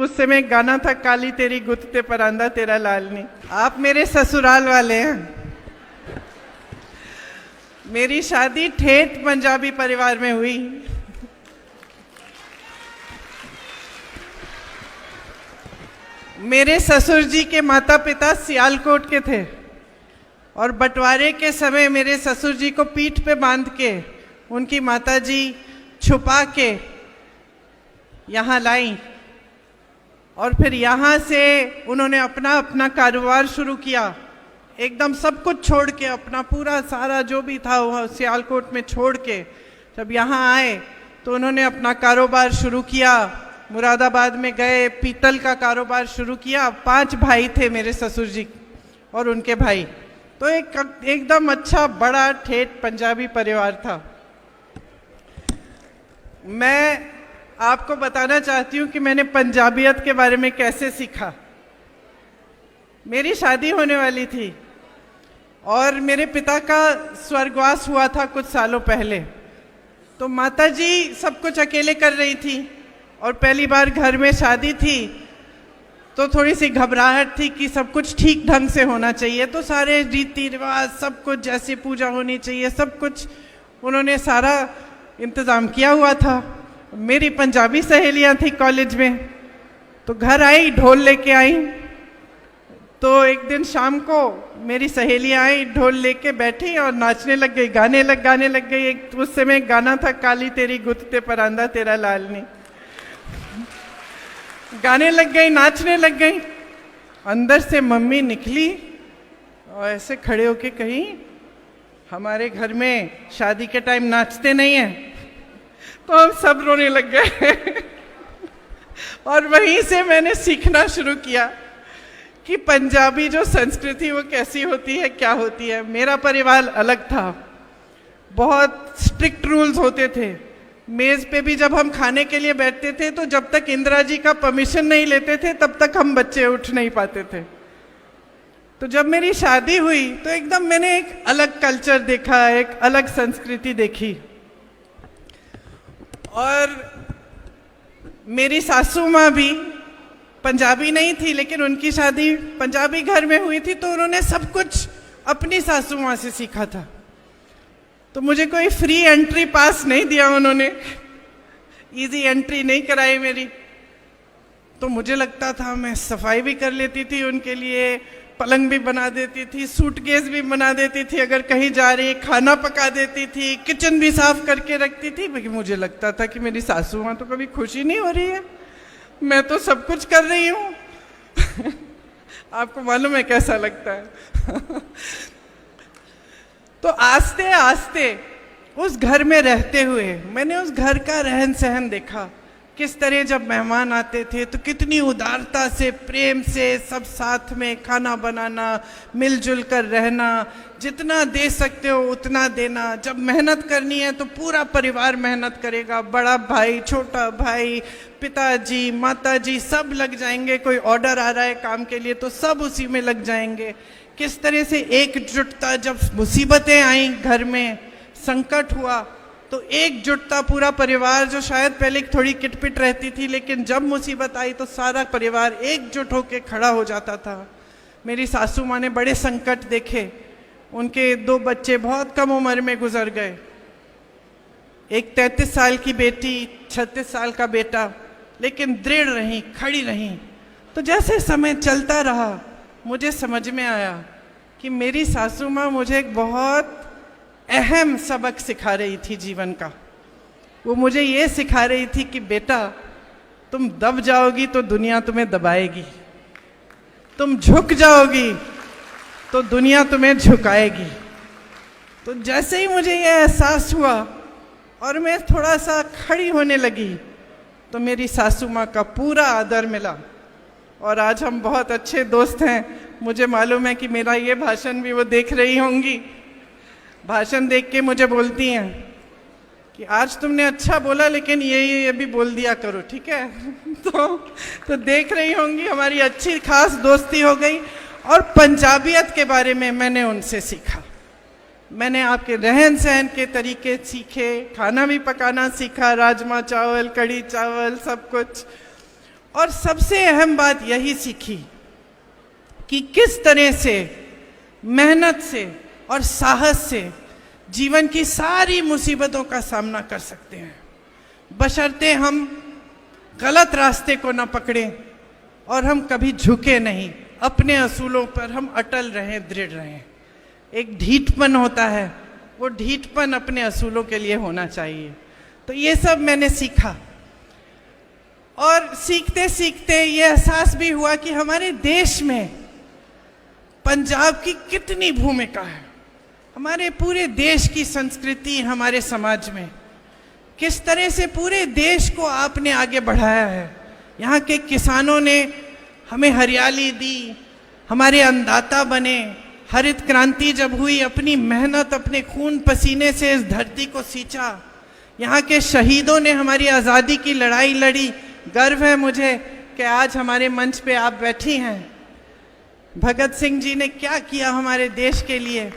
उस समय गाना था, काली तेरी गुत्ते परांदा तेरा लाल नहीं। आप मेरे ससुराल वाले हैं। मेरी शादी ठेठ पंजाबी परिवार में हुई। मेरे ससुर जी के माता पिता सियालकोट के थे और बंटवारे के समय मेरे ससुर जी को पीठ पे बांध के उनकी माता जी छुपा के यहाँ लाई और फिर यहाँ से उन्होंने अपना अपना कारोबार शुरू किया। एकदम सब कुछ छोड़ के, अपना पूरा सारा जो भी था वह सियालकोट में छोड़ के जब यहाँ आए तो उन्होंने अपना कारोबार शुरू किया। मुरादाबाद में गए, पीतल का कारोबार शुरू किया। 5 भाई थे मेरे ससुर जी और उनके भाई। तो एकदम अच्छा बड़ा ठेठ पंजाबी परिवार था। मैं आपको बताना चाहती हूँ कि मैंने पंजाबियत के बारे में कैसे सीखा। मेरी शादी होने वाली थी और मेरे पिता का स्वर्गवास हुआ था कुछ सालों पहले। तो माता जी सब कुछ अकेले कर रही थी और पहली बार घर में शादी थी तो थोड़ी सी घबराहट थी कि सब कुछ ठीक ढंग से होना चाहिए। तो सारे रीति रिवाज सब कुछ जैसे पूजा होनी चाहिए सब कुछ उन्होंने सारा इंतज़ाम किया हुआ था। मेरी पंजाबी सहेलियां थी कॉलेज में, तो घर आई, ढोल लेके आई। तो एक दिन शाम को मेरी सहेलियां आई, ढोल लेके बैठी और नाचने लग गई, गाने लग गई। एक उस समय गाना था, काली तेरी गुत्ते परांदा तेरा लाल नहीं। गाने लग गई, नाचने लग गई। अंदर से मम्मी निकली और ऐसे खड़े होके कही, हमारे घर में शादी के टाइम नाचते नहीं हैं। तो हम सब रोने लग गए और वहीं से मैंने सीखना शुरू किया कि पंजाबी जो संस्कृति वो कैसी होती है, क्या होती है। मेरा परिवार अलग था, बहुत स्ट्रिक्ट रूल्स होते थे। मेज़ पे भी जब हम खाने के लिए बैठते थे तो जब तक इंदिरा जी का परमिशन नहीं लेते थे तब तक हम बच्चे उठ नहीं पाते थे। तो जब मेरी शादी हुई तो एकदम मैंने एक अलग कल्चर देखा, एक अलग संस्कृति देखी। और मेरी सासू माँ भी पंजाबी नहीं थी लेकिन उनकी शादी पंजाबी घर में हुई थी, तो उन्होंने सब कुछ अपनी सासू माँ से सीखा था। तो मुझे कोई फ्री एंट्री पास नहीं दिया उन्होंने, इजी एंट्री नहीं कराई मेरी। तो मुझे लगता था मैं सफाई भी कर लेती थी उनके लिए, पलंग भी बना देती थी, सूटकेस भी बना देती थी, अगर कहीं जा रही खाना पका देती थी, किचन भी साफ करके रखती थी। लेकिन मुझे लगता था कि मेरी सासू माँ तो कभी खुशी नहीं हो रही है, मैं तो सब कुछ कर रही हूँ। आपको मालूम है कैसा लगता है। तो आस्ते आस्ते उस घर में रहते हुए मैंने उस घर का रहन सहन देखा। किस तरह जब मेहमान आते थे तो कितनी उदारता से, प्रेम से सब साथ में खाना बनाना, मिलजुल कर रहना, जितना दे सकते हो उतना देना। जब मेहनत करनी है तो पूरा परिवार मेहनत करेगा, बड़ा भाई, छोटा भाई, पिताजी, माताजी सब लग जाएंगे। कोई ऑर्डर आ रहा है काम के लिए तो सब उसी में लग जाएंगे। किस तरह से एकजुटता, जब मुसीबतें आई घर में, संकट हुआ तो एकजुटता, पूरा परिवार जो शायद पहले थोड़ी किटपिट रहती थी लेकिन जब मुसीबत आई तो सारा परिवार एकजुट होकर खड़ा हो जाता था। मेरी सासू माँ ने बड़े संकट देखे, उनके 2 बच्चे बहुत कम उम्र में गुजर गए। एक 33 साल की बेटी, 36 साल का बेटा, लेकिन दृढ़ रहीं, खड़ी रहीं। तो जैसे समय चलता रहा मुझे समझ में आया कि मेरी सासू माँ मुझे एक बहुत अहम सबक सिखा रही थी जीवन का। वो मुझे ये सिखा रही थी कि बेटा, तुम दब जाओगी तो दुनिया तुम्हें दबाएगी, तुम झुक जाओगी तो दुनिया तुम्हें झुकाएगी। तो जैसे ही मुझे ये एहसास हुआ और मैं थोड़ा सा खड़ी होने लगी तो मेरी सासू माँ का पूरा आदर मिला और आज हम बहुत अच्छे दोस्त हैं। मुझे मालूम है कि मेरा ये भाषण भी वो देख रही होंगी। भाषण देख के मुझे बोलती हैं कि आज तुमने अच्छा बोला लेकिन ये भी बोल दिया करो, ठीक है। तो देख रही होंगी, हमारी अच्छी खास दोस्ती हो गई। और पंजाबियत के बारे में मैंने उनसे सीखा। मैंने आपके रहन सहन के तरीके सीखे, खाना भी पकाना सीखा, राजमा चावल, कढ़ी चावल, सब कुछ। और सबसे अहम बात यही सीखी कि किस तरह से मेहनत से और साहस से जीवन की सारी मुसीबतों का सामना कर सकते हैं, बशर्ते हम गलत रास्ते को न पकड़ें और हम कभी झुके नहीं, अपने असूलों पर हम अटल रहें, दृढ़ रहें। एक ढीठपन होता है, वो ढीठपन अपने असूलों के लिए होना चाहिए। तो ये सब मैंने सीखा और सीखते सीखते ये एहसास भी हुआ कि हमारे देश में पंजाब की कितनी भूमिका है, हमारे पूरे देश की संस्कृति, हमारे समाज में किस तरह से पूरे देश को आपने आगे बढ़ाया है। यहाँ के किसानों ने हमें हरियाली दी, हमारे अन्नदाता बने, हरित क्रांति जब हुई अपनी मेहनत, अपने खून पसीने से इस धरती को सींचा। यहाँ के शहीदों ने हमारी आज़ादी की लड़ाई लड़ी। गर्व है मुझे कि आज हमारे मंच पे आप बैठी हैं। भगत सिंह जी ने क्या किया हमारे देश के लिए,